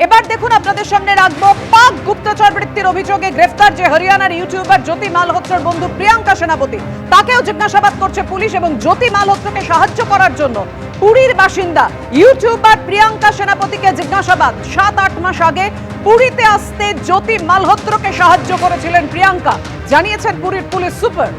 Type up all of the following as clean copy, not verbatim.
এবার দেখুন আপনাদের সামনে রাখবো পাক গুপ্তচর বৃত্তির অভিযোগে গ্রেফতার যে হরিয়ানার ইউটিউবার জ্যোতি মালহোত্রার বন্ধু প্রিয়াঙ্কা সেনাপতি, তাকেও জিজ্ঞাসাবাদ করছে পুলিশ। এবং জ্যোতি মালহোত্রাকে সাহায্য করার জন্য পুরীর বাসিন্দা ইউটিউবার প্রিয়াঙ্কা সেনাপতিকে জিজ্ঞাসাবাদ। 7-8 মাস আগে পুরীতে আসতে জ্যোতি মালহোত্রাকে সাহায্য করেছিলেন প্রিয়াঙ্কা, জানিয়েছেন পুরীর পুলিশ সুপার।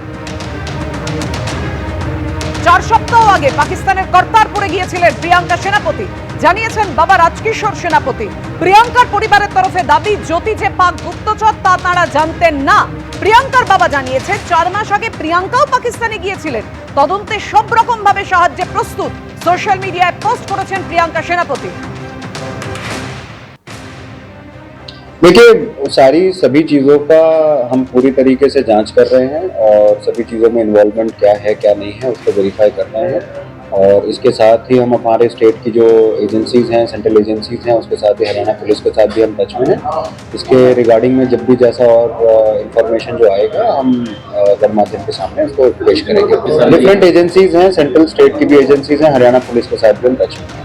4 সপ্তাহ আগে পাকিস্তানের কর্তারপুরে গিয়েছিলেন প্রিয়াঙ্কা সেনাপতি, জানিয়েছেন বাবা রাজকিশোর সেনাপতি। প্রিয়াঙ্কার পরিবারের তরফে দাবি জ্যোতি যে পাক গুপ্তচর তা তারা জানতেন না। প্রিয়াঙ্কার বাবা জানিয়েছেন 4 মাস আগে প্রিয়াঙ্কাও পাকিস্তানে গিয়েছিলেন, তদন্তে সব রকম ভাবে সাহায্যে প্রস্তুত। সোশ্যাল মিডিয়ায় পোস্ট করেছেন প্রিয়াঙ্কা সেনাপতি। देखिए, सारी सभी चीज़ों का हम पूरी तरीके से जांच कर रहे हैं और सभी चीज़ों में इन्वॉल्वमेंट क्या है क्या नहीं है उसको वेरीफाई कर रहे हैं। और इसके साथ ही हम हमारे स्टेट की जो एजेंसीज़ हैं, सेंट्रल एजेंसीज़ हैं, उसके साथ ही हरियाणा पुलिस के साथ भी हम टच में हैं। इसके रिगार्डिंग में जब भी जैसा और इन्फॉर्मेशन जो आएगा हम गणमाध्यम के सामने उसको पेश करेंगे। डिफरेंट एजेंसीज़ हैं, सेंट्रल स्टेट की भी एजेंसीज़ हैं, हरियाणा पुलिस के साथ भी हम टच में हैं।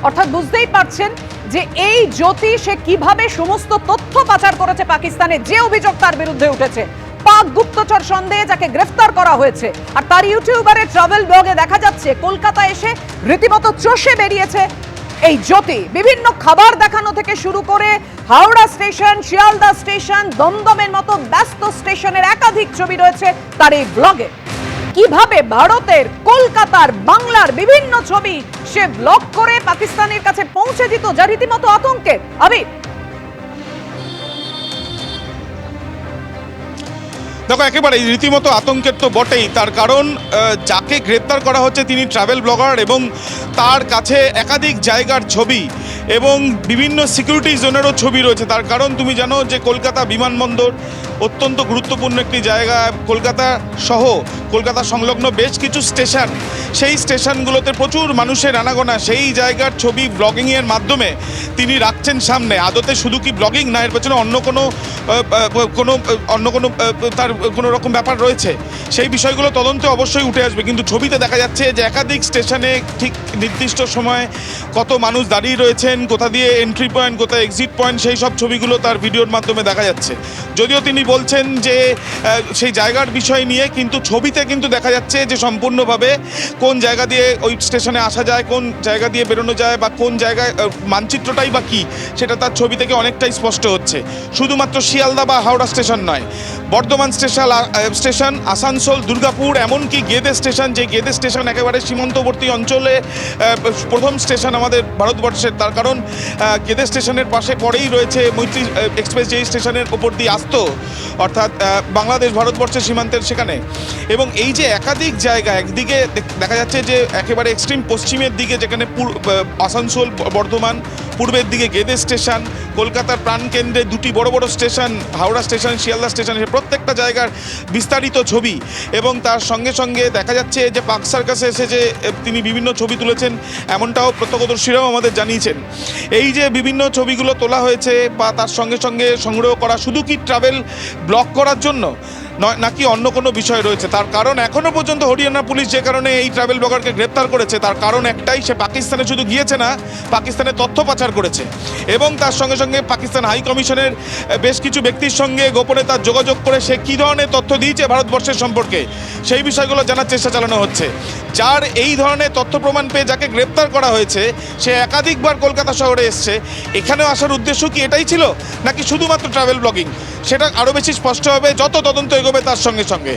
অর্থাৎ বুঝতেই পারছেন যে এই জ্যোতি সে কিভাবে সমস্ত তথ্য পাচার করেছে পাকিস্তানে, যে অভিযোগ তার বিরুদ্ধে উঠেছে। পাক গুপ্তচর সন্দেহে যাকে গ্রেফতার করা হয়েছে, আর তার ইউটিউবারের ট্রাভেল ব্লগে দেখা যাচ্ছে কলকাতা এসে রীতিমতো চষে বেরিয়েছে এই জ্যোতি। বিভিন্ন খাবার দেখানো থেকে শুরু করে হাওড়া স্টেশন, শিয়ালদা স্টেশন, দমদমের মতো ব্যস্ত স্টেশনের একাধিক ছবি রয়েছে তার এই ব্লগে। কিভাবে ভারতের, কলকাতার, বাংলার বিভিন্ন ছবি সে ব্লগ করে পাকিস্তানের কাছে পৌঁছে দিত, যা রীতিমতো আতঙ্কের। আবির, দেখো, একেবারে রীতিমতো আতঙ্কের তো বটেই। তার কারণ যাকে গ্রেপ্তার করা হচ্ছে তিনি ট্রাভেল ব্লগার এবং তার কাছে একাধিক জায়গার ছবি এবং বিভিন্ন সিকিউরিটি জোনেরও ছবি রয়েছে। তার কারণ তুমি জানো যে কলকাতা বিমানবন্দর অত্যন্ত গুরুত্বপূর্ণ একটি জায়গা। কলকাতা সহ কলকাতা সংলগ্ন বেশ কিছু স্টেশন, সেই স্টেশনগুলোতে প্রচুর মানুষের আনাগোনা। সেই জায়গার ছবি ব্লগিংয়ের মাধ্যমে তিনি রাখছেন সামনে। আদতে শুধু কি ব্লগিং না, এর পেছনে অন্য কোনো তার কোনো রকম ব্যাপার রয়েছে, সেই বিষয়গুলো তদন্তে অবশ্যই উঠে আসবে। কিন্তু ছবিতে দেখা যাচ্ছে যে একাধিক স্টেশনে ঠিক নির্দিষ্ট সময় কত মানুষ দাঁড়িয়ে রয়েছেন, কোথা দিয়ে এন্ট্রি পয়েন্ট, কোথায় এক্সিট পয়েন্ট, সেই সব ছবিগুলো তার ভিডিওর মাধ্যমে দেখা যাচ্ছে। যদিও তিনি বলছেন যে সেই জায়গার বিষয় নিয়ে, কিন্তু ছবিতে কিন্তু দেখা যাচ্ছে যে সম্পূর্ণভাবে কোন জায়গা দিয়ে ওই স্টেশনে আসা যায়, কোন জায়গা দিয়ে বেরোনো যায়, বা কোন জায়গায় মানচিত্রটাই বা কী, সেটা তার ছবি থেকে অনেকটাই স্পষ্ট হচ্ছে। শুধুমাত্র শিয়ালদা বা হাওড়া স্টেশন নয়, বর্ধমান স্টেশন, আসানসোল, দুর্গাপুর, এমনকি গেদে স্টেশন, যে গেদে স্টেশন একেবারে সীমান্তবর্তী অঞ্চলে প্রথম স্টেশন আমাদের ভারতবর্ষের। তার কারণ গেদে স্টেশনের পাশে পরেই রয়েছে মৈত্রী এক্সপ্রেস, যেই স্টেশনের ওপর দিয়ে আসতো, অর্থাৎ বাংলাদেশ ভারতবর্ষের সীমান্তের সেখানে। এবং এই যে একাধিক জায়গা, একদিকে দেখা যাচ্ছে যে একেবারে এক্সট্রিম পশ্চিমের দিকে যেখানে আসানসোল, বর্ধমান, পূর্বের দিকে গেদে স্টেশন, কলকাতার প্রাণকেন্দ্রে দুটি বড় বড় station Howrah station, Sealdah station, প্রত্যেকটা জায়গার বিস্তারিত ছবি। এবং তার সঙ্গে সঙ্গে দেখা যাচ্ছে যে পার্ক সার্কাসে এসে যে তিনি বিভিন্ন ছবি তুলেছেন, এমনটাও প্রত্যক্ষদর্শীরাও আমাদের জানিয়েছেন। এই যে বিভিন্ন ছবিগুলো তোলা হয়েছে বা তার সঙ্গে সঙ্গে সংগ্রহ করা, শুধু কি ট্রাভেল ব্লগ করার জন্য নয়, নাকি অন্য কোনো বিষয় রয়েছে? তার কারণ এখনও পর্যন্ত হরিয়ানা পুলিশ যে কারণে এই ট্রাভেল ব্লগারকে গ্রেপ্তার করেছে, তার কারণ একটাই, সে পাকিস্তানে শুধু গিয়েছে না, পাকিস্তানে তথ্য পাচার করেছে। এবং তার সঙ্গে সঙ্গে পাকিস্তান হাই কমিশনের বেশ কিছু ব্যক্তির সঙ্গে গোপনে তার যোগাযোগ করে সে কী ধরনের তথ্য দিয়েছে ভারতবর্ষের সম্পর্কে, সেই বিষয়গুলো জানার চেষ্টা চালানো হচ্ছে। যার এই ধরনের তথ্য প্রমাণ পেয়ে যাকে গ্রেপ্তার করা হয়েছে, সে একাধিকবার কলকাতা শহরে এসছে। এখানেও আসার উদ্দেশ্য কি এটাই ছিল, নাকি শুধুমাত্র ট্রাভেল ব্লগিং, সেটা আরও বেশি স্পষ্ট হবে যত তদন্ত এগোবে তার সঙ্গে সঙ্গে।